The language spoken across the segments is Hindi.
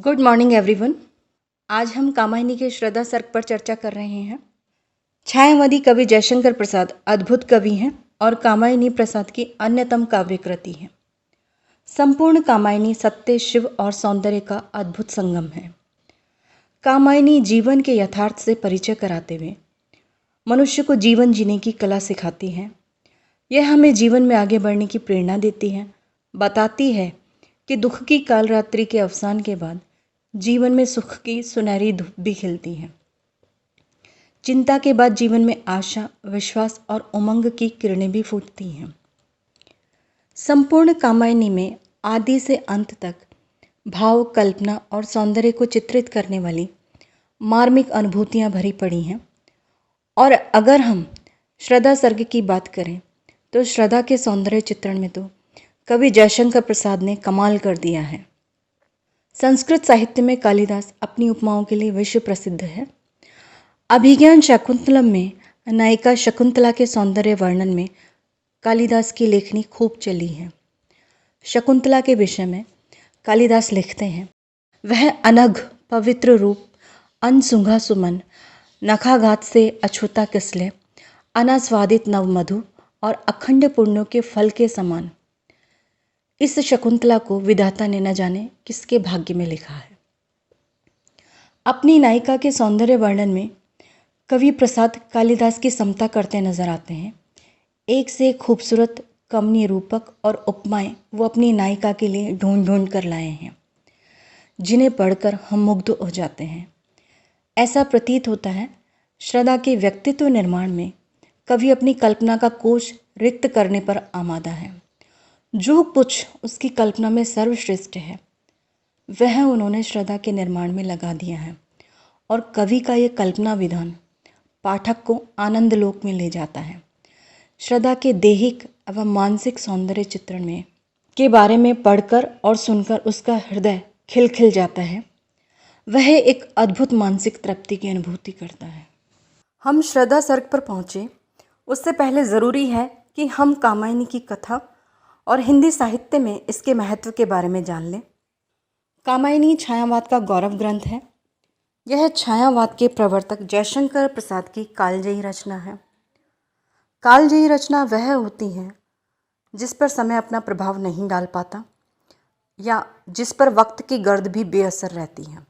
Good morning everyone. आज हम कामायनी के श्रद्धा सर्ग पर चर्चा कर रहे हैं। छायावादी कवि जयशंकर प्रसाद अद्भुत कवि हैं और कामायनी प्रसाद की अन्यतम काव्य कृति है। संपूर्ण कामायनी सत्य, शिव और सौंदर्य का अद्भुत संगम है। कामायनी जीवन के यथार्थ से परिचय कराते हुए मनुष्य को जीवन जीने की कला सिखाती है। यह हमें जीवन में आगे बढ़ने की प्रेरणा देती है, बताती है कि दुख की कालरात्रि के अवसान के बाद जीवन में सुख की सुनहरी धूप भी खिलती है। चिंता के बाद जीवन में आशा, विश्वास और उमंग की किरणें भी फूटती हैं। संपूर्ण कामायनी में आदि से अंत तक भाव, कल्पना और सौंदर्य को चित्रित करने वाली मार्मिक अनुभूतियाँ भरी पड़ी हैं। और अगर हम श्रद्धा सर्ग की बात करें तो श्रद्धा के सौंदर्य चित्रण में तो कवि जयशंकर प्रसाद ने कमाल कर दिया है। संस्कृत साहित्य में कालिदास अपनी उपमाओं के लिए विश्व प्रसिद्ध है। अभिज्ञान शाकुंतलम में नायिका शकुंतला के सौंदर्य वर्णन में कालिदास की लेखनी खूब चली है। शकुंतला के विषय में कालिदास लिखते हैं, वह अनघ पवित्र रूप, अनसुंघा सुमन, नखाघात से अछूता किसले, अनास्वादित नवमधु और अखंड पुण्यों के फल के समान। इस शकुंतला को विधाता ने न जाने किसके भाग्य में लिखा है। अपनी नायिका के सौंदर्य वर्णन में कवि प्रसाद कालिदास की समता करते नजर आते हैं। एक से एक खूबसूरत कमनीय रूपक और उपमाएं वो अपनी नायिका के लिए ढूंढ ढूंढ कर लाए हैं, जिन्हें पढ़कर हम मुग्ध हो जाते हैं। ऐसा प्रतीत होता है श्रद्धा के व्यक्तित्व निर्माण में कवि अपनी कल्पना का कोश रिक्त करने पर आमादा है। जो कुछ उसकी कल्पना में सर्वश्रेष्ठ है वह उन्होंने श्रद्धा के निर्माण में लगा दिया है, और कवि का ये कल्पना विधान पाठक को आनंद लोक में ले जाता है। श्रद्धा के दैहिक एवं मानसिक सौंदर्य चित्रण में के बारे में पढ़कर और सुनकर उसका हृदय खिल जाता है। वह एक अद्भुत मानसिक तृप्ति की अनुभूति करता है। हम श्रद्धा सर्ग पर पहुँचे उससे पहले ज़रूरी है कि हम कामायनी की कथा और हिंदी साहित्य में इसके महत्व के बारे में जान लें। कामायनी छायावाद का गौरव ग्रंथ है। यह छायावाद के प्रवर्तक जयशंकर प्रसाद की कालजयी रचना है। कालजयी रचना वह होती है जिस पर समय अपना प्रभाव नहीं डाल पाता, या जिस पर वक्त की गर्द भी बेअसर रहती है,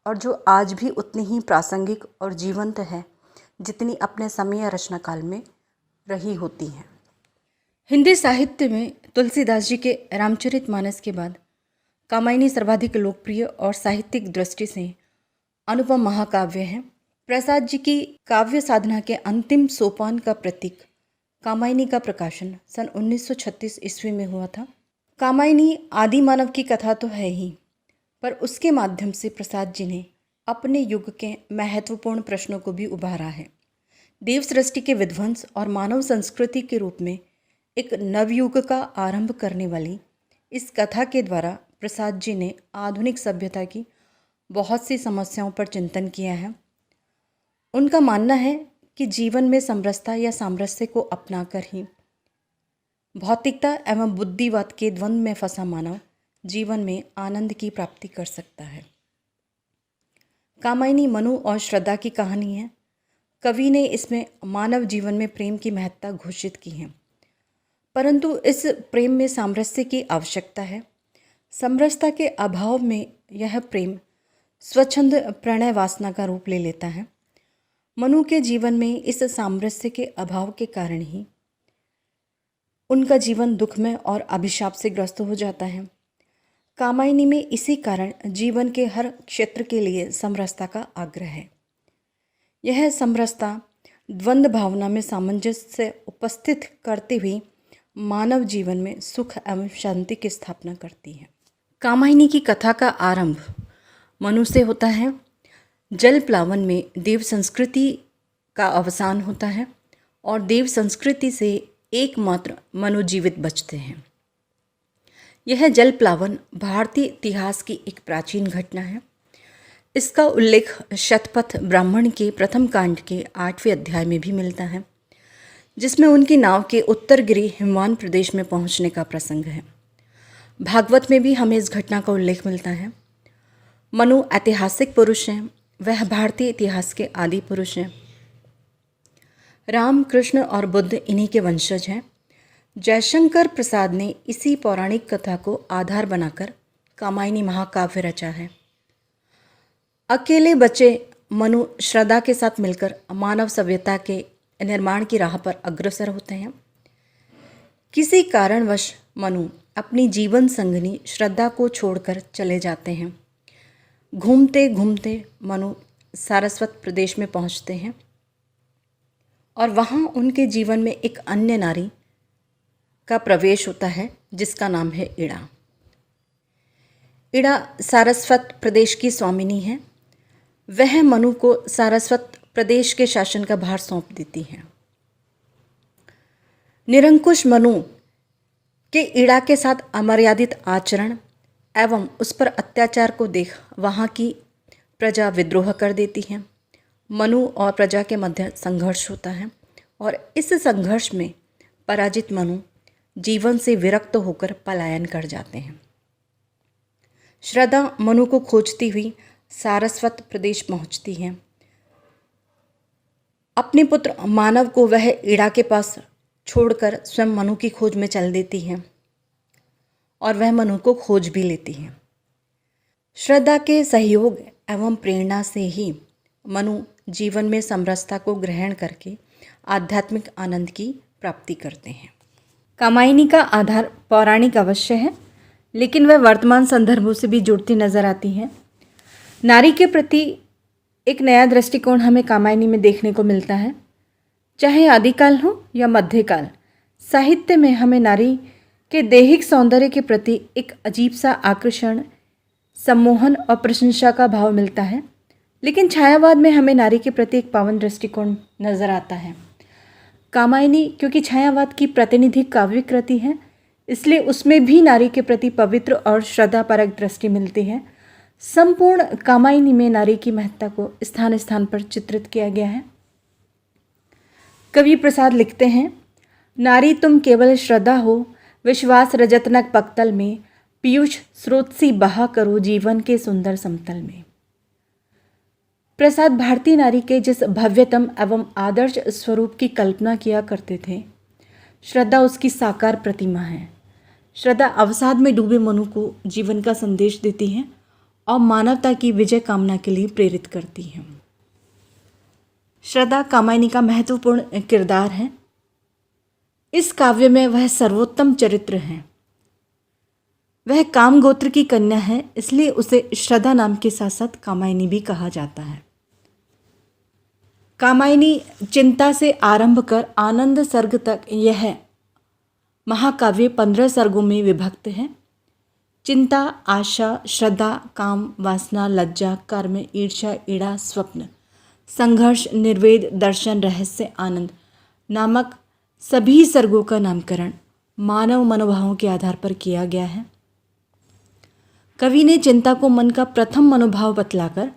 और जो आज भी उतनी ही प्रासंगिक और जीवंत है जितनी अपने समय या रचना काल में रही होती है। हिंदी साहित्य में तुलसीदास जी के रामचरितमानस के बाद कामायनी सर्वाधिक लोकप्रिय और साहित्यिक दृष्टि से अनुपम महाकाव्य है। प्रसाद जी की काव्य साधना के अंतिम सोपान का प्रतीक कामायनी का प्रकाशन सन 1936 ईस्वी में हुआ था। कामायनी आदि मानव की कथा तो है ही, पर उसके माध्यम से प्रसाद जी ने अपने युग के महत्वपूर्ण प्रश्नों को भी उभारा है। देव सृष्टि के विध्वंस और मानव संस्कृति के रूप में एक नवयुग का आरंभ करने वाली इस कथा के द्वारा प्रसाद जी ने आधुनिक सभ्यता की बहुत सी समस्याओं पर चिंतन किया है। उनका मानना है कि जीवन में समरसता या सामरस्य को अपनाकर ही भौतिकता एवं बुद्धिवाद के द्वंद्व में फंसा मानव जीवन में आनंद की प्राप्ति कर सकता है। कामायनी मनु और श्रद्धा की कहानी है। कवि ने इसमें मानव जीवन में प्रेम की महत्ता घोषित की है, परंतु इस प्रेम में सामरस्य की आवश्यकता है। समरसता के अभाव में यह प्रेम स्वच्छंद प्रणय वासना का रूप ले लेता है। मनु के जीवन में इस सामरस्य के अभाव के कारण ही उनका जीवन दुखमय और अभिशाप से ग्रस्त हो जाता है। कामायनी में इसी कारण जीवन के हर क्षेत्र के लिए समरसता का आग्रह है। यह समरसता द्वंद्व भावना में सामंजस्य उपस्थित करते हुए मानव जीवन में सुख एवं शांति की स्थापना करती है। कामायनी की कथा का आरंभ मनु से होता है। जल प्लावन में देव संस्कृति का अवसान होता है और देव संस्कृति से एकमात्र मनु जीवित बचते हैं। यह जल प्लावन भारतीय इतिहास की एक प्राचीन घटना है। इसका उल्लेख शतपथ ब्राह्मण के प्रथम कांड के 8वें अध्याय में भी मिलता है, जिसमें उनकी नाव के उत्तरगिरी हिमवान प्रदेश में पहुंचने का प्रसंग है। भागवत में भी हमें इस घटना का उल्लेख मिलता है। मनु ऐतिहासिक पुरुष हैं, वह भारतीय इतिहास के आदि पुरुष हैं। राम, कृष्ण और बुद्ध इन्हीं के वंशज हैं। जयशंकर प्रसाद ने इसी पौराणिक कथा को आधार बनाकर कामायनी महाकाव्य रचा है। अकेले बचे मनु श्रद्धा के साथ मिलकर मानव सभ्यता के निर्माण की राह पर अग्रसर होते हैं। किसी कारणवश मनु अपनी जीवन संगिनी श्रद्धा को छोड़कर चले जाते हैं। घूमते घूमते मनु सारस्वत प्रदेश में पहुंचते हैं और वहाँ उनके जीवन में एक अन्य नारी का प्रवेश होता है जिसका नाम है इड़ा। इड़ा सारस्वत प्रदेश की स्वामिनी है। वह मनु को सारस्वत प्रदेश के शासन का भार सौंप देती है। निरंकुश मनु के इड़ा के साथ अमर्यादित आचरण एवं उस पर अत्याचार को देख वहाँ की प्रजा विद्रोह कर देती है। मनु और प्रजा के मध्य संघर्ष होता है और इस संघर्ष में पराजित मनु जीवन से विरक्त होकर पलायन कर जाते हैं। श्रद्धा मनु को खोजती हुई सारस्वत प्रदेश पहुंचती है। अपने पुत्र मानव को वह इड़ा के पास छोड़कर स्वयं मनु की खोज में चल देती है और वह मनु को खोज भी लेती है। श्रद्धा के सहयोग एवं प्रेरणा से ही मनु जीवन में समरसता को ग्रहण करके आध्यात्मिक आनंद की प्राप्ति करते हैं। कामायनी का आधार पौराणिक अवश्य है, लेकिन वह वर्तमान संदर्भों से भी जुड़ती नजर आती है। नारी के प्रति एक नया दृष्टिकोण हमें कामायनी में देखने को मिलता है। चाहे आदिकाल हो या मध्यकाल, साहित्य में हमें नारी के दैहिक सौंदर्य के प्रति एक अजीब सा आकर्षण, सम्मोहन और प्रशंसा का भाव मिलता है। लेकिन छायावाद में हमें नारी के प्रति एक पावन दृष्टिकोण नजर आता है। कामायनी क्योंकि छायावाद की प्रतिनिधि काव्य कृति है, इसलिए उसमें भी नारी के प्रति पवित्र और श्रद्धापरक दृष्टि मिलती है। संपूर्ण कामायनी में नारी की महत्ता को स्थान स्थान पर चित्रित किया गया है। कवि प्रसाद लिखते हैं, नारी तुम केवल श्रद्धा हो, विश्वास रजतनक पक्तल में, पीयूष स्रोत सी बहा करो जीवन के सुंदर समतल में। प्रसाद भारतीय नारी के जिस भव्यतम एवं आदर्श स्वरूप की कल्पना किया करते थे, श्रद्धा उसकी साकार प्रतिमा है। श्रद्धा अवसाद में डूबे मनु को जीवन का संदेश देती है और मानवता की विजय कामना के लिए प्रेरित करती है। श्रद्धा कामायनी का महत्वपूर्ण किरदार है। इस काव्य में वह सर्वोत्तम चरित्र है। वह काम गोत्र की कन्या है, इसलिए उसे श्रद्धा नाम के साथ साथ कामायनी भी कहा जाता है। कामायनी चिंता से आरंभ कर आनंद सर्ग तक यह महाकाव्य 15 सर्गों में विभक्त है। चिंता, आशा, श्रद्धा, काम, वासना, लज्जा, कर्म, ईर्ष्या, ईड़ा, स्वप्न, संघर्ष, निर्वेद, दर्शन, रहस्य, आनंद नामक सभी सर्गों का नामकरण मानव मनोभावों के आधार पर किया गया है। कवि ने चिंता को मन का प्रथम मनोभाव बतलाकर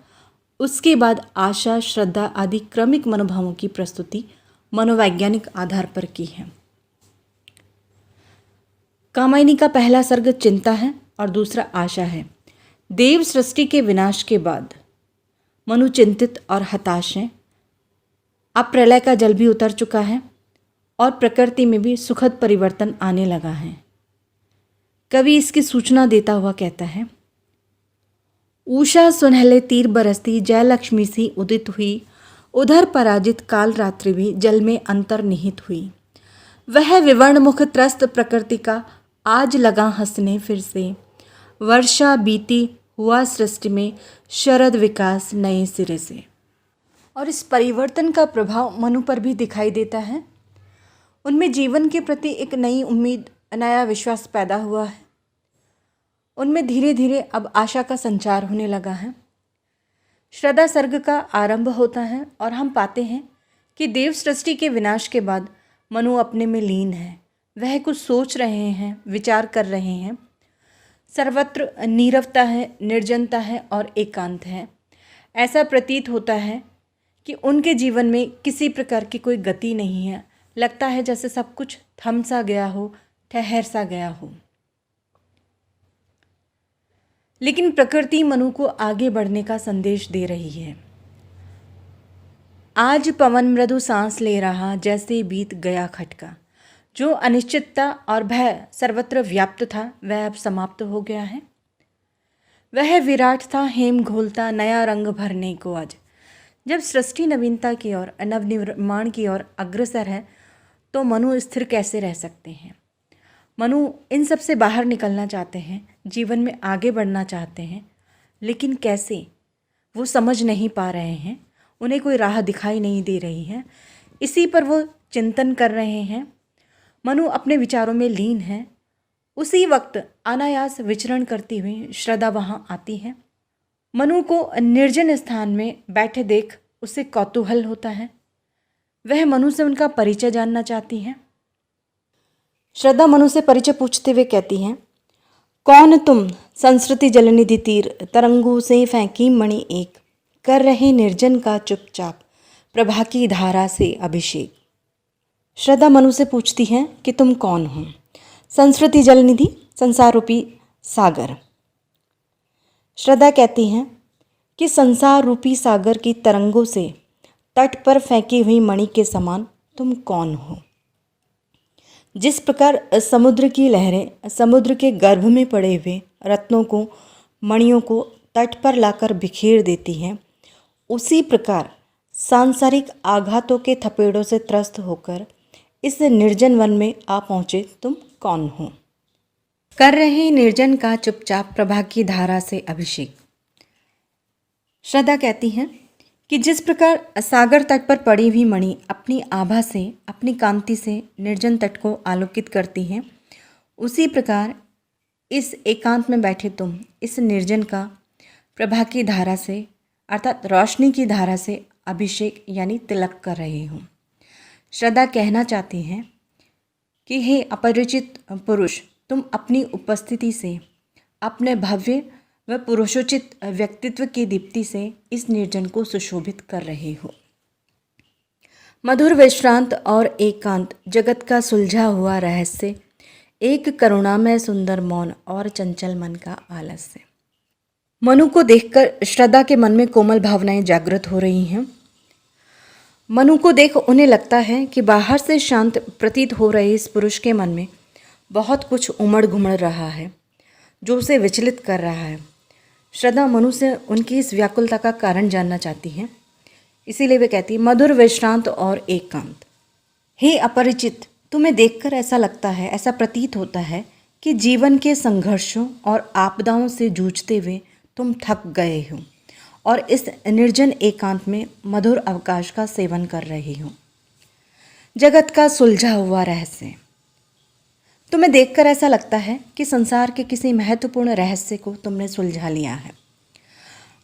उसके बाद आशा, श्रद्धा आदि क्रमिक मनोभावों की प्रस्तुति मनोवैज्ञानिक आधार पर की है। कामायनी का पहला सर्ग चिंता है और दूसरा आशा है। देव सृष्टि के विनाश के बाद मनु चिंतित और हताश हैं। अब प्रलय का जल भी उतर चुका है और प्रकृति में भी सुखद परिवर्तन आने लगा है। कवि इसकी सूचना देता हुआ कहता है, उषा सुनहले तीर बरसती जय लक्ष्मी सी उदित हुई, उधर पराजित काल रात्रि भी जल में अंतर्निहित हुई। वह विवर्ण मुख त्रस्त प्रकृति का आज लगा हंसने फिर से, वर्षा बीती हुआ सृष्टि में शरद विकास नए सिरे से। और इस परिवर्तन का प्रभाव मनु पर भी दिखाई देता है। उनमें जीवन के प्रति एक नई उम्मीद, नया विश्वास पैदा हुआ है। उनमें धीरे धीरे अब आशा का संचार होने लगा है। श्रद्धा सर्ग का आरंभ होता है और हम पाते हैं कि देव सृष्टि के विनाश के बाद मनु अपने में लीन है। वह कुछ सोच रहे हैं, विचार कर रहे हैं। सर्वत्र नीरवता है, निर्जनता है और एकांत है। ऐसा प्रतीत होता है कि उनके जीवन में किसी प्रकार की कोई गति नहीं है। लगता है जैसे सब कुछ थम सा गया हो, ठहर सा गया हो। लेकिन प्रकृति मनु को आगे बढ़ने का संदेश दे रही है। आज पवन मृदु सांस ले रहा, जैसे बीत गया खटका। जो अनिश्चितता और भय सर्वत्र व्याप्त था वह अब समाप्त हो गया है। वह विराट था हेम घोलता नया रंग भरने को आज। जब सृष्टि नवीनता की ओर, नवनिर्माण की ओर अग्रसर है तो मनु स्थिर कैसे रह सकते हैं। मनु इन सब से बाहर निकलना चाहते हैं, जीवन में आगे बढ़ना चाहते हैं, लेकिन कैसे वो समझ नहीं पा रहे हैं। उन्हें कोई राह दिखाई नहीं दे रही है। इसी पर वो चिंतन कर रहे हैं। मनु अपने विचारों में लीन है। उसी वक्त अनायास विचरण करती हुई श्रद्धा वहाँ आती है। मनु को निर्जन स्थान में बैठे देख उसे कौतूहल होता है। वह मनु से उनका परिचय जानना चाहती हैं। श्रद्धा मनु से परिचय पूछते हुए कहती हैं, कौन तुम संस्कृति जलनिधि तीर, तरंगों से फेंकी मणि एक, कर रहे निर्जन का चुपचाप, प्रभा की धारा से अभिषेक। श्रद्धा मनु से पूछती हैं कि तुम कौन हो। संस्कृति जलनिधि, संसार रूपी सागर। श्रद्धा कहती हैं कि संसार रूपी सागर की तरंगों से तट पर फेंकी हुई मणि के समान तुम कौन हो। जिस प्रकार समुद्र की लहरें समुद्र के गर्भ में पड़े हुए रत्नों को, मणियों को तट पर लाकर बिखेर देती हैं, उसी प्रकार सांसारिक आघातों के थपेड़ों से त्रस्त होकर इस निर्जन वन में आ पहुँचे तुम कौन हो। कर रहे निर्जन का चुपचाप, प्रभा की धारा से अभिषेक। श्रद्धा कहती हैं कि जिस प्रकार सागर तट पर पड़ी हुई मणि अपनी आभा से, अपनी कांति से निर्जन तट को आलोकित करती हैं, उसी प्रकार इस एकांत में बैठे तुम इस निर्जन का प्रभा की धारा से, अर्थात रोशनी की धारा से अभिषेक यानी तिलक कर रहे हो। श्रद्धा कहना चाहती हैं कि हे अपरिचित पुरुष, तुम अपनी उपस्थिति से, अपने भव्य व पुरुषोचित व्यक्तित्व की दीप्ति से इस निर्जन को सुशोभित कर रहे हो। मधुर विश्रांत और एकांत, जगत का सुलझा हुआ रहस्य, एक करुणामय सुंदर मौन और चंचल मन का आलस्य। मनु को देखकर श्रद्धा के मन में कोमल भावनाएं जागृत हो रही हैं। मनु को देख उन्हें लगता है कि बाहर से शांत प्रतीत हो रहे इस पुरुष के मन में बहुत कुछ उमड़ घुमड़ रहा है जो उसे विचलित कर रहा है। श्रद्धा मनु से उनकी इस व्याकुलता का कारण जानना चाहती हैं। इसीलिए वे कहती है, मधुर विश्रांत और एकांत। हे अपरिचित, तुम्हें देखकर ऐसा लगता है, ऐसा प्रतीत होता है कि जीवन के संघर्षों और आपदाओं से जूझते हुए तुम थक गए हो और इस निर्जन एकांत में मधुर अवकाश का सेवन कर रही हो। जगत का सुलझा हुआ रहस्य। तुम्हें देखकर ऐसा लगता है कि संसार के किसी महत्वपूर्ण रहस्य को तुमने सुलझा लिया है।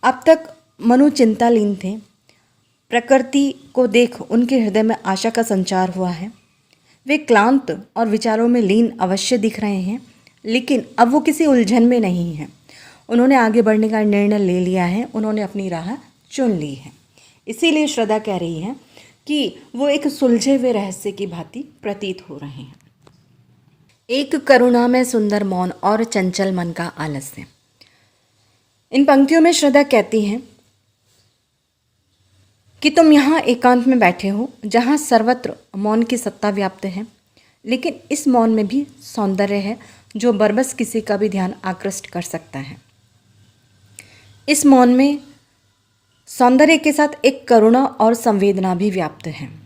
अब तक मनु चिंतालीन थे। प्रकृति को देख उनके हृदय में आशा का संचार हुआ है। वे क्लांत और विचारों में लीन अवश्य दिख रहे हैं, लेकिन अब वो किसी उलझन में नहीं है। उन्होंने आगे बढ़ने का निर्णय ले लिया है, उन्होंने अपनी राह चुन ली है। इसीलिए श्रद्धा कह रही है कि वो एक सुलझे हुए रहस्य की भांति प्रतीत हो रहे हैं। एक करुणा में सुंदर मौन और चंचल मन का आलस्य। इन पंक्तियों में श्रद्धा कहती हैं कि तुम यहाँ एकांत में बैठे हो जहाँ सर्वत्र मौन की सत्ता व्याप्त है, लेकिन इस मौन में भी सौंदर्य है जो बरबस किसी का भी ध्यान आकृष्ट कर सकता है। इस मौन में सौंदर्य के साथ एक करुणा और संवेदना भी व्याप्त है।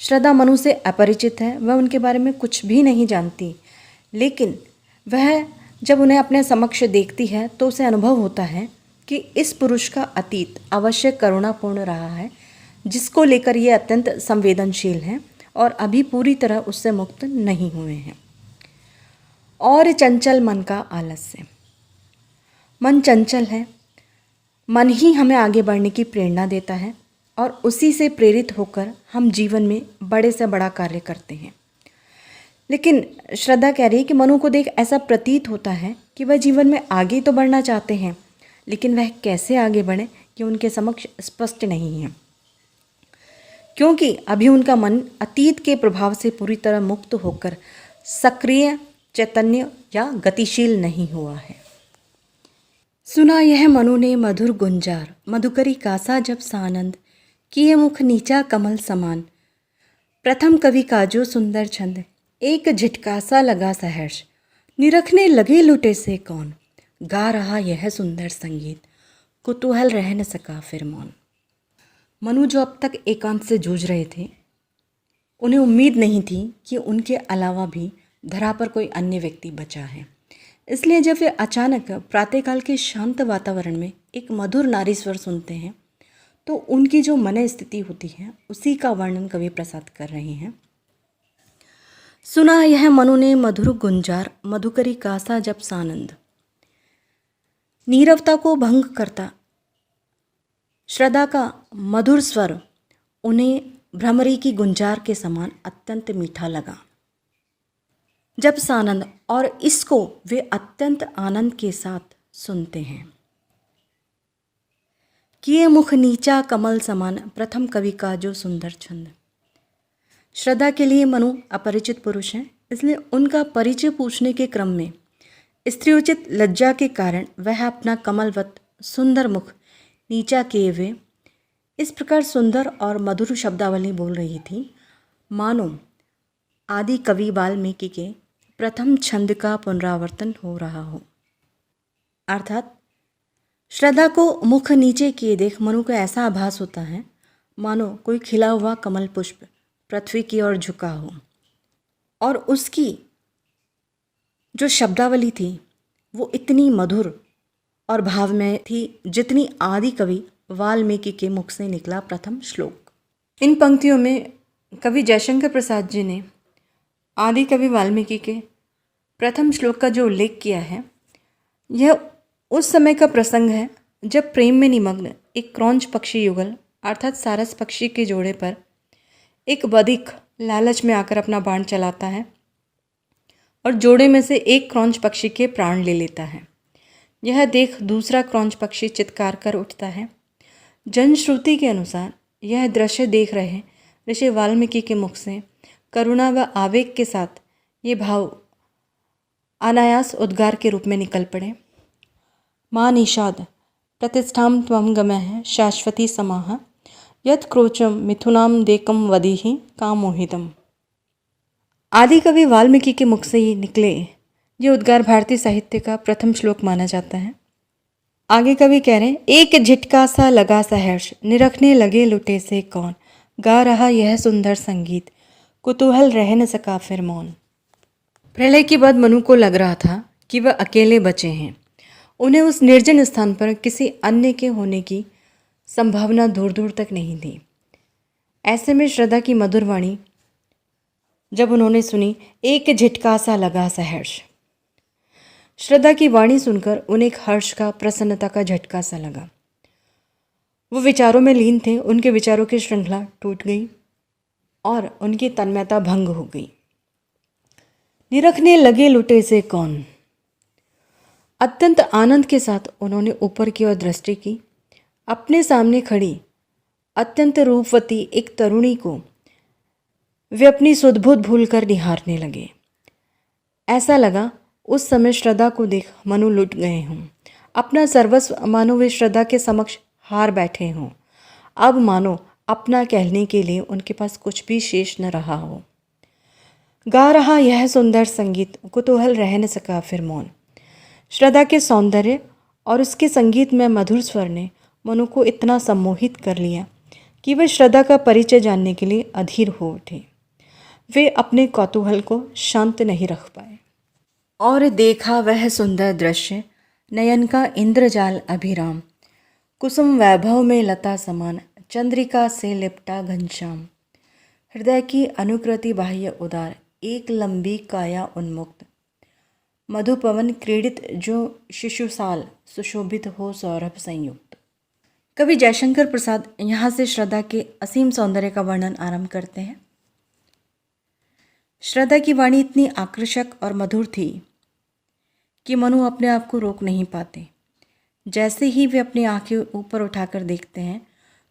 श्रद्धा मनु से अपरिचित है, वह उनके बारे में कुछ भी नहीं जानती, लेकिन वह जब उन्हें अपने समक्ष देखती है तो उसे अनुभव होता है कि इस पुरुष का अतीत अवश्य करुणापूर्ण रहा है, जिसको लेकर ये अत्यंत संवेदनशील हैं और अभी पूरी तरह उससे मुक्त नहीं हुए हैं। और चंचल मन का आलस्य। मन चंचल है। मन ही हमें आगे बढ़ने की प्रेरणा देता है और उसी से प्रेरित होकर हम जीवन में बड़े से बड़ा कार्य करते हैं। लेकिन श्रद्धा कह रही है कि मनु को देख ऐसा प्रतीत होता है कि वह जीवन में आगे तो बढ़ना चाहते हैं, लेकिन वह कैसे आगे बढ़े कि उनके समक्ष स्पष्ट नहीं है, क्योंकि अभी उनका मन अतीत के प्रभाव से पूरी तरह मुक्त होकर सक्रिय, चैतन्य या गतिशील नहीं हुआ है। सुना यह मनु ने मधुर गुंजार, मधुकरी कासा जब सानंद, किए मुख नीचा कमल समान। प्रथम कवि का जो सुंदर छंद, एक झिटका सा लगा सहर्ष, निरखने लगे लुटे से कौन, गा रहा यह सुंदर संगीत, कुतूहल रह न सका फिर मौन। मनु जो अब तक एकांत से जूझ रहे थे, उन्हें उम्मीद नहीं थी कि उनके अलावा भी धरा पर कोई अन्य व्यक्ति बचा है। इसलिए जब वे अचानक प्रातःकाल के शांत वातावरण में एक मधुर नारी स्वर सुनते हैं तो उनकी जो मन स्थिति होती है उसी का वर्णन कवि प्रसाद कर रहे हैं। सुना यह मनु ने मधुर गुंजार, मधुकरी कासा जब सानंद। नीरवता को भंग करता श्रद्धा का मधुर स्वर उन्हें भ्रमरी की गुंजार के समान अत्यंत मीठा लगा जब सानंद, और इसको वे अत्यंत आनंद के साथ सुनते हैं। किए मुख नीचा कमल समान, प्रथम कवि का जो सुंदर छंद। श्रद्धा के लिए मनु अपरिचित पुरुष हैं, इसलिए उनका परिचय पूछने के क्रम में स्त्रीयोचित लज्जा के कारण वह अपना कमलवत सुंदर मुख नीचा किए हुए इस प्रकार सुंदर और मधुर शब्दावली बोल रही थी मानो आदि कवि वाल्मीकि के प्रथम छंद का पुनरावर्तन हो रहा हो। अर्थात श्रद्धा को मुख नीचे किए देख मनु को ऐसा आभास होता है मानो कोई खिला हुआ कमल पुष्प पृथ्वी की ओर झुका हो, और उसकी जो शब्दावली थी वो इतनी मधुर और भावमय थी जितनी आदि कवि वाल्मीकि के मुख से निकला प्रथम श्लोक। इन पंक्तियों में कवि जयशंकर प्रसाद जी ने आदि कवि वाल्मीकि के प्रथम श्लोक का जो उल्लेख किया है यह उस समय का प्रसंग है जब प्रेम में निमग्न एक क्रौंच पक्षी युगल अर्थात सारस पक्षी के जोड़े पर एक बधिक लालच में आकर अपना बाण चलाता है और जोड़े में से एक क्रौंच पक्षी के प्राण ले लेता है। यह देख दूसरा क्रौंच पक्षी चित्कार कर उठता है। जनश्रुति के अनुसार यह दृश्य देख रहे ऋषि वाल्मीकि के मुख से करुणा व आवेग के साथ ये भाव अनायास उद्गार के रूप में निकल पड़े। माँ निषाद प्रतिष्ठां त्वं गमः शाश्वती समाह यत् क्रोचम मिथुनाम देकम वदीहि कामोहितम। आदि कवि वाल्मीकि के मुख से ये निकले ये उद्गार भारतीय साहित्य का प्रथम श्लोक माना जाता है। आगे कवि कह रहे हैं एक झिटका सा लगा सहर्ष, निरखने लगे लुटे से कौन, गा रहा यह सुंदर संगीत, कुतूहल रह न सका फिर मौन। प्रलय के बाद मनु को लग रहा था कि वह अकेले बचे हैं। उन्हें उस निर्जन स्थान पर किसी अन्य के होने की संभावना दूर दूर तक नहीं थी। ऐसे में श्रद्धा की मधुर वाणी जब उन्होंने सुनी, एक झिटका सा लगा सहर्ष। श्रद्धा की वाणी सुनकर उन्हें एक हर्ष का, प्रसन्नता का झटका सा लगा। वो विचारों में लीन थे, उनके विचारों की श्रृंखला टूट गई और उनकी तन्मयता भंग हो गई। निरखने लगे लुटे से कौन। अत्यंत आनंद के साथ उन्होंने ऊपर की ओर दृष्टि की। अपने सामने खड़ी अत्यंत रूपवती एक तरुणी को वे अपनी सुध-बुध भूलकर निहारने लगे। ऐसा लगा उस समय श्रद्धा को देख मनु लुट गए हों। अपना सर्वस्व मानो वे श्रद्धा के समक्ष हार बैठे हों। अब मानो अपना कहने के लिए उनके पास कुछ भी शेष न रहा हो। गा रहा यह सुंदर संगीत, कुतूहल रह न सका फिर मौन। श्रद्धा के सौंदर्य और उसके संगीत में मधुर स्वर ने मनु को इतना सम्मोहित कर लिया कि वे श्रद्धा का परिचय जानने के लिए अधीर हो उठे। वे अपने कौतूहल को शांत नहीं रख पाए और देखा वह सुंदर दृश्य, नयन का इंद्रजाल अभिराम, कुसुम वैभव में लता समान, चंद्रिका से लिपटा घनश्याम। हृदय की अनुकृति बाह्य उदार, एक लंबी काया उन्मुक्त, मधुपवन क्रीडित जो शिशुसाल, सुशोभित हो सौरभ संयुक्त। कवि जयशंकर प्रसाद यहाँ से श्रद्धा के असीम सौंदर्य का वर्णन आरंभ करते हैं। श्रद्धा की वाणी इतनी आकर्षक और मधुर थी कि मनु अपने आप को रोक नहीं पाते। जैसे ही वे अपनी आंखें ऊपर उठाकर देखते हैं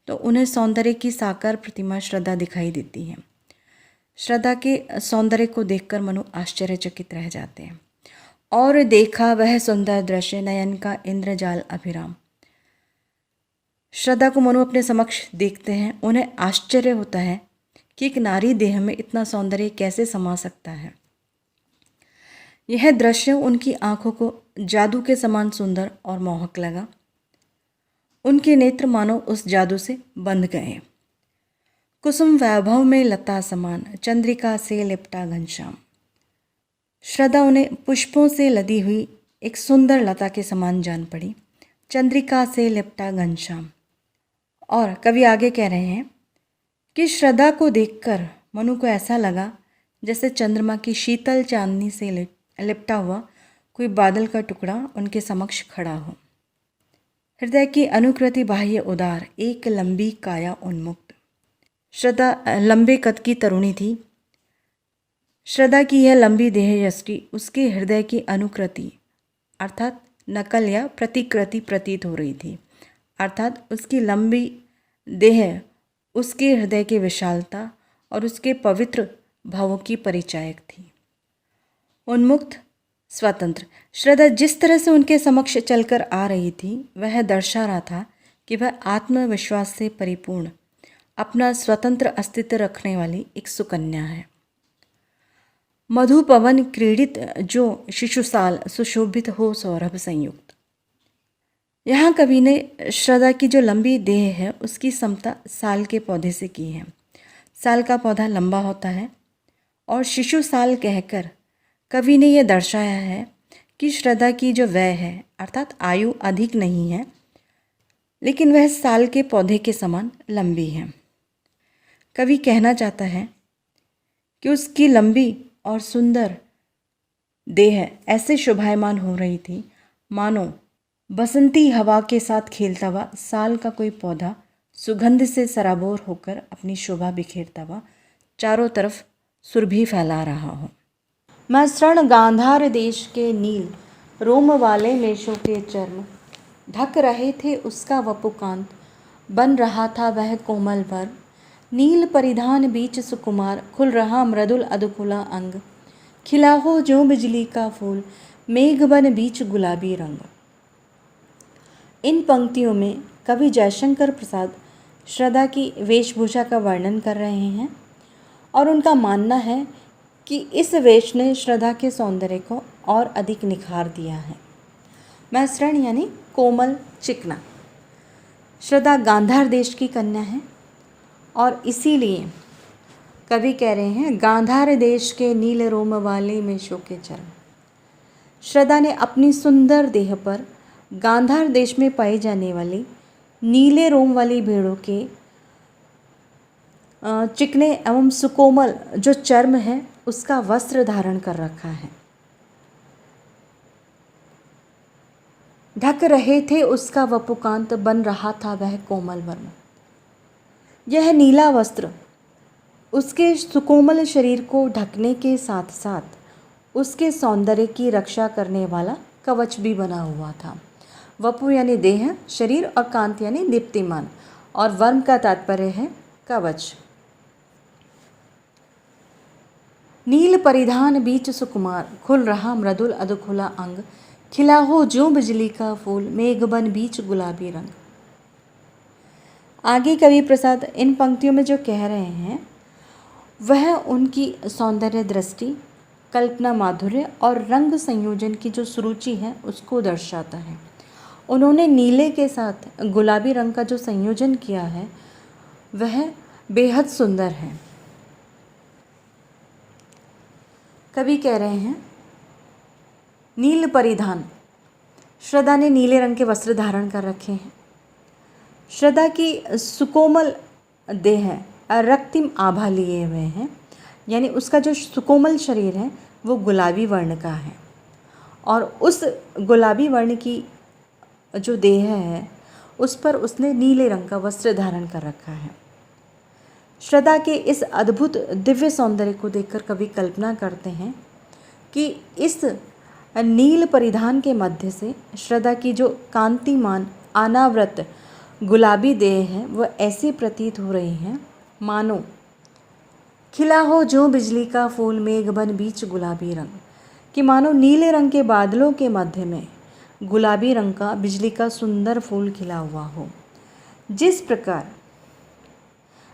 तो उन्हें सौंदर्य की साकार प्रतिमा श्रद्धा दिखाई देती है। श्रद्धा के सौंदर्य को देखकर मनु आश्चर्यचकित रह जाते हैं और देखा वह सुंदर दृश्य नयन का इंद्रजाल अभिराम। श्रद्धा को मनु अपने समक्ष देखते हैं। उन्हें आश्चर्य होता है कि एक नारी देह में इतना सौंदर्य कैसे समा सकता है। यह दृश्य उनकी आंखों को जादू के समान सुंदर और मोहक लगा। उनके नेत्र मानो उस जादू से बंध गए। कुसुम वैभव में लता समान, चंद्रिका से लिपटा घनश्याम। श्रद्धा उन्हें पुष्पों से लदी हुई एक सुंदर लता के समान जान पड़ी, चंद्रिका से लिपटा घनश्याम। और कवि आगे कह रहे हैं कि श्रद्धा को देखकर मनु को ऐसा लगा जैसे चंद्रमा की शीतल चांदनी से लिपटा हुआ कोई बादल का टुकड़ा उनके समक्ष खड़ा हो। हृदय की अनुकृति बाह्य उदार, एक लंबी काया उन्मुक्त। श्रद्धा लंबे कद की तरुणी थी। श्रद्धा की यह लंबी देह यष्टि उसके हृदय की अनुकृति अर्थात नकल या प्रतिकृति प्रतीत हो रही थी, अर्थात उसकी लंबी देह उसके हृदय की विशालता और उसके पवित्र भावों की परिचायक थी। उन्मुक्त, स्वतंत्र। श्रद्धा जिस तरह से उनके समक्ष चलकर आ रही थी वह दर्शा रहा था कि वह आत्मविश्वास से परिपूर्ण, अपना स्वतंत्र अस्तित्व रखने वाली एक सुकन्या है। मधु पवन क्रीडित जो शिशुसाल, सुशोभित हो सौरभ संयुक्त। यहाँ कवि ने श्रद्धा की जो लंबी देह है उसकी समता साल के पौधे से की है। साल का पौधा लंबा होता है और शिशु साल कहकर कवि ने यह दर्शाया है कि श्रद्धा की जो वय है अर्थात आयु अधिक नहीं है, लेकिन वह साल के पौधे के समान लंबी है। कवि कहना चाहता है कि उसकी लंबी और सुंदर देह ऐसे शोभायमान हो रही थी मानो बसंती हवा के साथ खेलता हुआ साल का कोई पौधा सुगंध से सराबोर होकर अपनी शोभा बिखेरता हुआ चारों तरफ सुरभि फैला रहा हो। मसरण गांधार देश के नील रोम वाले मेषों के चर्म, ढक रहे थे उसका वपुकांत, बन रहा था वह कोमल वर। नील परिधान बीच सुकुमार, खुल रहा मृदुल अधकुला अंग, खिला हो जो बिजली का फूल, मेघ बन बीच गुलाबी रंग। इन पंक्तियों में कवि जयशंकर प्रसाद श्रद्धा की वेशभूषा का वर्णन कर रहे हैं और उनका मानना है कि इस वेश ने श्रद्धा के सौंदर्य को और अधिक निखार दिया है। मैसरण यानी कोमल, चिकना। श्रद्धा गांधार देश की कन्या है और इसीलिए कवि कह रहे हैं गांधार देश के नील रोम वाले मेषों के चरण। श्रद्धा ने अपनी सुंदर देह पर गांधार देश में पाई जाने वाली नीले रोम वाली भेड़ों के चिकने एवं सुकोमल जो चर्म है उसका वस्त्र धारण कर रखा है। ढक रहे थे उसका वपुकांत, बन रहा था वह कोमल वर्ण। यह नीला वस्त्र उसके सुकोमल शरीर को ढकने के साथ साथ उसके सौंदर्य की रक्षा करने वाला कवच भी बना हुआ था। वपु यानी देह, शरीर और कांत यानी दीप्तिमान, और वर्म का तात्पर्य है कवच। नील परिधान बीच सुकुमार, खुल रहा मृदुल अधखुला अंग, खिला हो जो बिजली का फूल, मेघ बन बीच गुलाबी रंग। आगे कवि प्रसाद इन पंक्तियों में जो कह रहे हैं वह उनकी सौंदर्य दृष्टि, कल्पना माधुर्य और रंग संयोजन की जो सुरुचि है उसको दर्शाता है। उन्होंने नीले के साथ गुलाबी रंग का जो संयोजन किया है वह बेहद सुंदर है। कवि कह रहे हैं नील परिधान, श्रद्धा ने नीले रंग के वस्त्र धारण कर रखे हैं। श्रद्धा की सुकोमल देह है, रक्तिम आभा लिए हुए हैं, यानी उसका जो सुकोमल शरीर है वो गुलाबी वर्ण का है और उस गुलाबी वर्ण की जो देह है उस पर उसने नीले रंग का वस्त्र धारण कर रखा है। श्रद्धा के इस अद्भुत दिव्य सौंदर्य को देखकर कवि कल्पना करते हैं कि इस नील परिधान के मध्य से श्रद्धा की जो कांतिमान अनावृत गुलाबी देह है वह ऐसी प्रतीत हो रही हैं मानो खिला हो जो बिजली का फूल, मेघ बन बीच गुलाबी रंग। कि मानो नीले रंग के बादलों के मध्य में गुलाबी रंग का बिजली का सुंदर फूल खिला हुआ हो। जिस प्रकार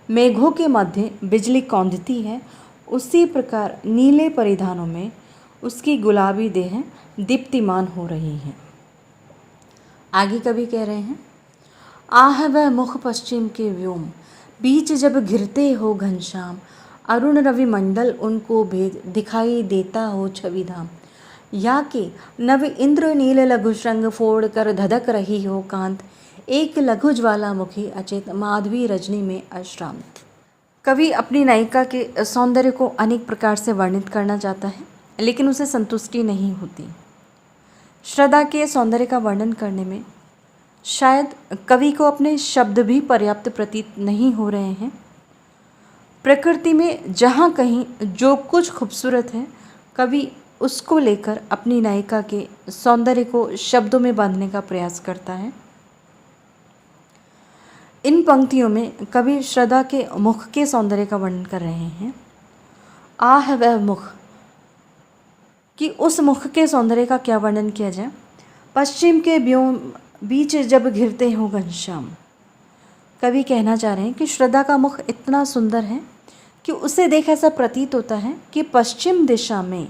मेघों के मध्य बिजली कौंधती है, उसी प्रकार नीले परिधानों में उसकी गुलाबी देह दीप्तिमान हो रही है। आगे कवि कह रहे हैं, आह वह मुख पश्चिम के व्योम, बीच जब घिरते हो घनश्याम, अरुण रवि मंडल उनको भेद दिखाई देता हो छवि धाम। या कि नव इंद्र नील लघु श्रृंग फोड़ कर धधक रही हो कांत, एक लघु ज्वालामुखी अचेत माधवी रजनी में अश्रांत। कवि अपनी नायिका के सौंदर्य को अनेक प्रकार से वर्णित करना चाहता है, लेकिन उसे संतुष्टि नहीं होती। श्रद्धा के सौंदर्य का वर्णन करने में शायद कवि को अपने शब्द भी पर्याप्त प्रतीत नहीं हो रहे हैं। प्रकृति में जहाँ कहीं जो कुछ खूबसूरत है, कवि उसको लेकर अपनी नायिका के सौंदर्य को शब्दों में बांधने का प्रयास करता है। इन पंक्तियों में कवि श्रद्धा के मुख के सौंदर्य का वर्णन कर रहे हैं। आह वह मुख, कि उस मुख के सौंदर्य का क्या वर्णन किया जाए। पश्चिम के व्योम बीच जब घिरते हो घनश्याम, कवि कहना चाह रहे हैं कि श्रद्धा का मुख इतना सुंदर है कि उसे देख ऐसा प्रतीत होता है कि पश्चिम दिशा में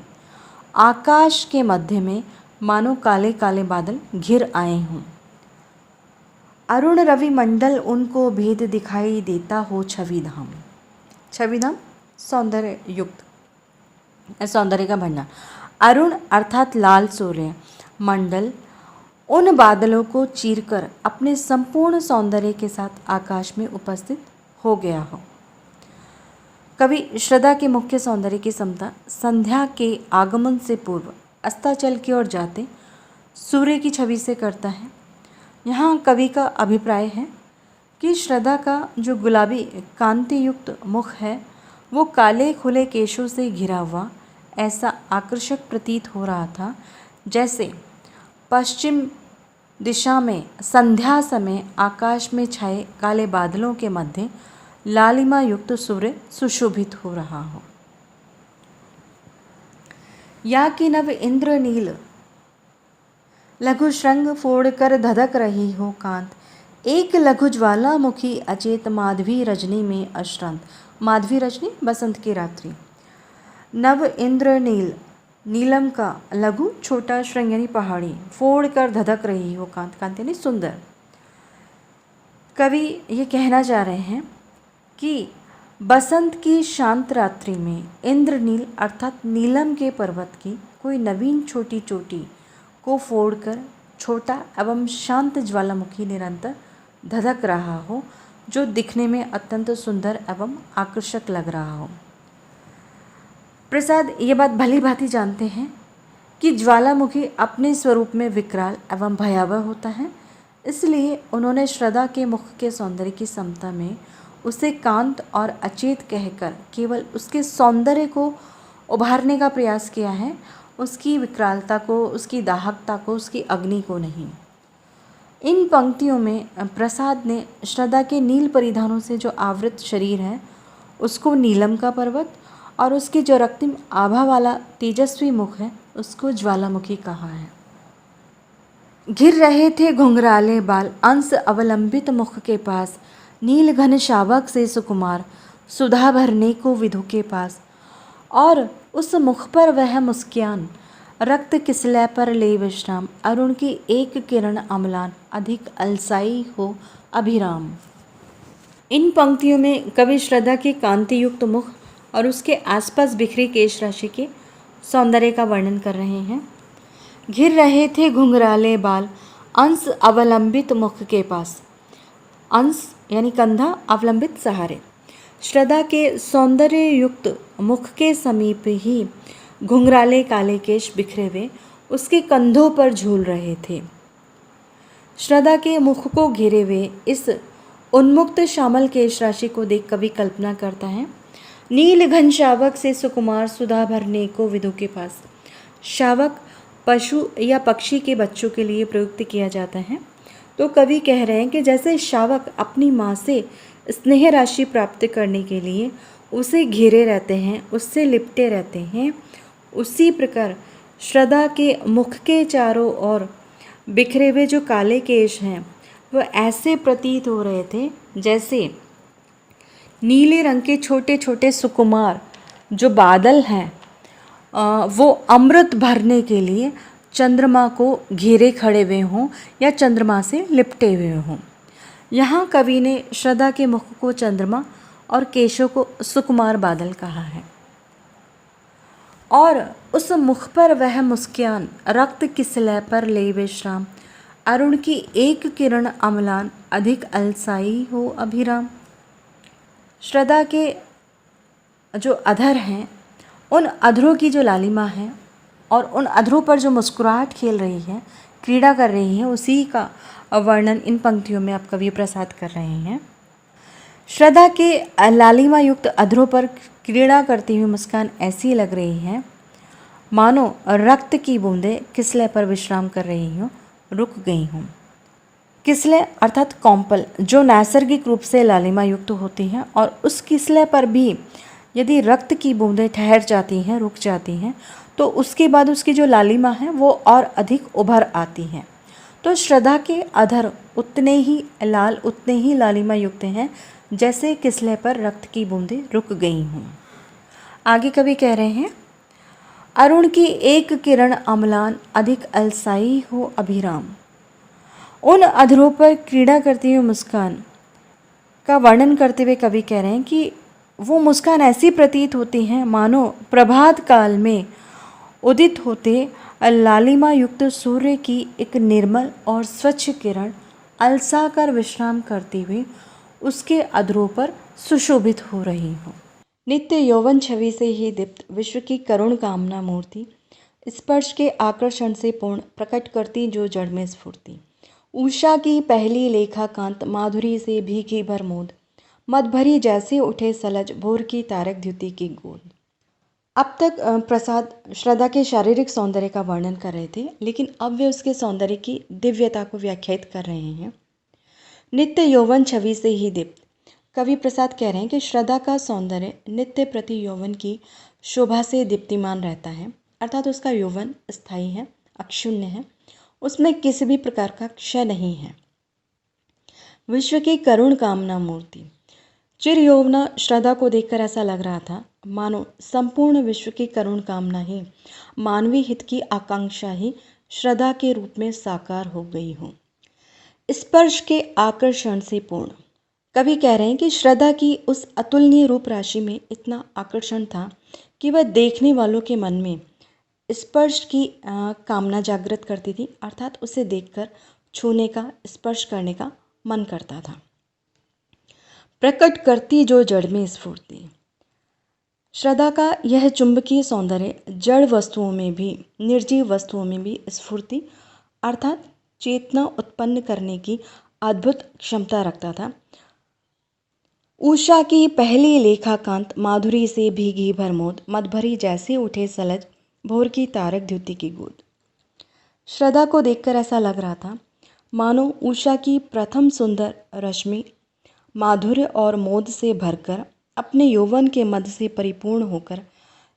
आकाश के मध्य में मानो काले काले बादल घिर आए हों। अरुण रवि मंडल उनको भेद दिखाई देता हो छवि धाम। छवि धाम सौंदर्य युक्त, सौंदर्य का भंडार। अरुण अर्थात लाल सूर्य, मंडल उन बादलों को चीरकर अपने संपूर्ण सौंदर्य के साथ आकाश में उपस्थित हो गया हो। कवि श्रद्धा के मुख्य सौंदर्य की समता संध्या के आगमन से पूर्व अस्ताचल की ओर जाते सूर्य की छवि से करता है। यहाँ कवि का अभिप्राय है कि श्रद्धा का जो गुलाबी कांति युक्त मुख है, वो काले खुले केशों से घिरा हुआ ऐसा आकर्षक प्रतीत हो रहा था, जैसे पश्चिम दिशा में संध्या समय आकाश में छाए काले बादलों के मध्य लालिमा युक्त सूर्य सुशोभित हो रहा हो। या कि नव इंद्र नील लघु श्रृंग फोड़ कर धधक रही हो कांत, एक लघु ज्वालामुखी अचेत माधवी रजनी में अश्रांत। माधवी रजनी बसंत की रात्रि। नव इंद्र नील, नीलम का लघु छोटा श्रृंग यानी पहाड़ी, फोड़ कर धधक रही हो कांत, कांत यानी सुंदर। कवि ये कहना चाह रहे हैं कि बसंत की शांत रात्रि में इंद्रनील अर्थात नीलम के पर्वत की कोई नवीन छोटी चोटी को फोड़कर छोटा एवं शांत ज्वालामुखी निरंतर धधक रहा हो, जो दिखने में अत्यंत सुंदर एवं आकर्षक लग रहा हो। प्रसाद ये बात भली भांति जानते हैं कि ज्वालामुखी अपने स्वरूप में विकराल एवं भयावह होता है, इसलिए उन्होंने श्रद्धा के मुख के सौंदर्य की समता में उसे कांत और अचेत कहकर केवल उसके सौंदर्य को उभारने का प्रयास किया है, उसकी विकरालता को, उसकी दाहकता को, उसकी अग्नि को नहीं। इन पंक्तियों में प्रसाद ने श्रद्धा के नील परिधानों से जो आवृत शरीर है उसको नीलम का पर्वत, और उसके जो रक्तिम आभा वाला तेजस्वी मुख है उसको ज्वालामुखी कहा है। घिर रहे थे घुंघराले बाल अंश अवलंबित मुख के पास, नील घन शावक से सुकुमार सुधा भरने को विधु के पास। और उस मुख पर वह मुस्कान रक्त किसलय पर ले विश्राम, अरुण की एक किरण अम्लान अधिक अलसाई हो अभिराम। इन पंक्तियों में कवि श्रद्धा के कांति युक्त मुख और उसके आसपास बिखरी केश राशि के सौंदर्य का वर्णन कर रहे हैं। घिर रहे थे घुंघराले बाल अंश अवलंबित मुख के पास, अंश यानी कंधा, अवलंबित सहारे। श्रद्धा के सौंदर्य युक्त मुख के समीप ही घुंघराले काले केश बिखरे हुए उसके कंधों पर झूल रहे थे। श्रद्धा के मुख को घेरे हुए इस उन्मुक्त श्यामल केश राशि को देख कवि कल्पना करता है, नील घन शावक से सुकुमार सुधा भरने को विधु के पास। शावक पशु या पक्षी के बच्चों के लिए प्रयुक्त किया जाता है, तो कवि कह रहे हैं कि जैसे शावक अपनी माँ से स्नेह राशि प्राप्त करने के लिए उसे घेरे रहते हैं, उससे लिपटे रहते हैं, उसी प्रकार श्रद्धा के मुख के चारों ओर बिखरे हुए जो काले केश हैं वो ऐसे प्रतीत हो रहे थे जैसे नीले रंग के छोटे छोटे सुकुमार जो बादल हैं वो अमृत भरने के लिए चंद्रमा को घेरे खड़े हुए हों या चंद्रमा से लिपटे हुए हों। यहाँ कवि ने श्रद्धा के मुख को चंद्रमा और केशों को सुकुमार बादल कहा है। और उस मुख पर वह मुस्कान रक्त किसलय पर ले विश्राम, अरुण की एक किरण अम्लान अधिक अलसाई हो अभिराम। श्रद्धा के जो अधर हैं उन अधरों की जो लालिमा है और उन अधरों पर जो मुस्कुराहट खेल रही है, क्रीड़ा कर रही है, उसी का वर्णन इन पंक्तियों में आप कवि प्रसाद कर रहे हैं। श्रद्धा के लालिमा युक्त अधरों पर क्रीड़ा करती हुई मुस्कान ऐसी लग रही है मानो रक्त की बूंदें किसले पर विश्राम कर रही हों, रुक गई हों। किसले अर्थात कॉम्पल जो नैसर्गिक रूप से लालिमा युक्त होती हैं और उस किसले पर भी यदि रक्त की बूंदें ठहर जाती हैं, रुक जाती हैं, तो उसके बाद उसकी जो लालिमा है वो और अधिक उभर आती हैं। तो श्रद्धा के अधर उतने ही लाल, उतने ही लालिमा युक्त हैं जैसे किसले पर रक्त की बूंदें रुक गई हों। आगे कवि कह रहे हैं, अरुण की एक किरण अम्लान अधिक अलसाई हो अभिराम। उन अधरों पर क्रीड़ा करती हुई मुस्कान का वर्णन करते हुए कवि कह रहे हैं कि वो मुस्कान ऐसी प्रतीत होती हैं मानो प्रभात काल में उदित होते लालिमा युक्त सूर्य की एक निर्मल और स्वच्छ किरण अलसा कर विश्राम करती हुई उसके अधरों पर सुशोभित हो रही हो। नित्य यौवन छवि से ही दीप्त विश्व की करुण कामना मूर्ति, स्पर्श के आकर्षण से पूर्ण प्रकट करती जो जड़ में स्फूर्ति। उषा की पहली लेखा कांत माधुरी से भीगी भरमोद, मद भरी जैसे उठे सलज भोर की तारक द्युति की गोद। अब तक प्रसाद श्रद्धा के शारीरिक सौंदर्य का वर्णन कर रहे थे, लेकिन अब वे उसके सौंदर्य की दिव्यता को व्याख्यायित कर रहे हैं। नित्य यौवन छवि से ही दीप्त, कवि प्रसाद कह रहे हैं कि श्रद्धा का सौंदर्य नित्य प्रति यौवन की शोभा से दीप्तिमान रहता है, अर्थात उसका यौवन स्थायी है, अक्षुण्य है, उसमें किसी भी प्रकार का क्षय नहीं है। विश्व की करुण कामना मूर्ति, चिर यौवना श्रद्धा को देखकर ऐसा लग रहा था मानो संपूर्ण विश्व की करुण कामना ही, मानवीय हित की आकांक्षा ही श्रद्धा के रूप में साकार हो गई हो। स्पर्श के आकर्षण से पूर्ण, कवि कह रहे हैं कि श्रद्धा की उस अतुलनीय रूप राशि में इतना आकर्षण था कि वह देखने वालों के मन में स्पर्श की कामना जागृत करती थी, अर्थात उसे देखकर छूने का, स्पर्श करने का मन करता था। प्रकट करती जो जड़ में स्फूर्ति, श्रद्धा का यह चुंबकीय सौंदर्य जड़ वस्तुओं में भी, निर्जीव वस्तुओं में भी स्फूर्ति अर्थात चेतना उत्पन्न करने की अद्भुत क्षमता रखता था। उषा की पहली लेखा कांत माधुरी से भीगी भरमोद, मदभरी जैसे उठे सलज भोर की तारक द्युति की गोद। श्रद्धा को देखकर ऐसा लग रहा था मानो उषा की प्रथम सुंदर रश्मि माधुर्य और मोद से भरकर अपने यौवन के मद से परिपूर्ण होकर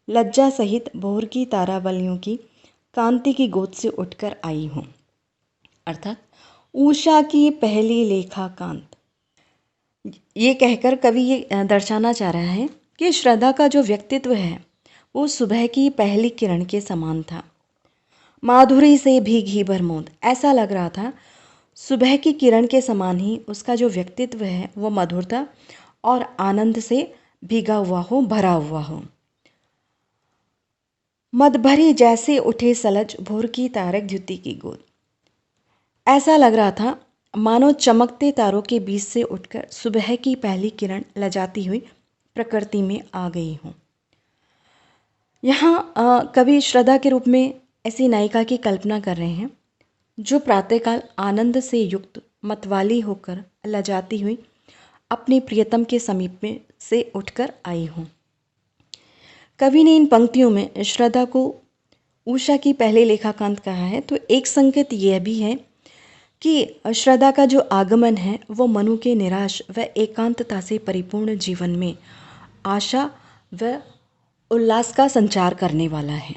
लज्जा सहित भोर की तारावलियों की कांति की गोद से उठकर आई हूँ, अर्थात उषा की पहली लेखा कांत। ये कहकर कवि ये दर्शाना चाह रहा है कि श्रद्धा का जो व्यक्तित्व है वो सुबह की पहली किरण के समान था। माधुरी से भीगी भरमोद, ऐसा लग रहा था सुबह की किरण के समान ही उसका जो व्यक्तित्व है वो मधुरता और आनंद से भीगा हुआ हो, भरा हुआ हो। मदभरी जैसे उठे सलज भोर की तारक द्युति की गोद, ऐसा लग रहा था मानो चमकते तारों के बीच से उठकर सुबह की पहली किरण लजाती हुई प्रकृति में आ गई हो। यहाँ कवि श्रद्धा के रूप में ऐसी नायिका की कल्पना कर रहे हैं जो प्रातःकाल आनंद से युक्त मतवाली होकर लजाती हुई अपने प्रियतम के समीप में से उठकर आई हो। कवि ने इन पंक्तियों में श्रद्धा को उषा की पहले लेखाकांत कहा है, तो एक संकेत यह भी है कि श्रद्धा का जो आगमन है वो मनु के निराश व एकांतता से परिपूर्ण जीवन में आशा व उल्लास का संचार करने वाला है।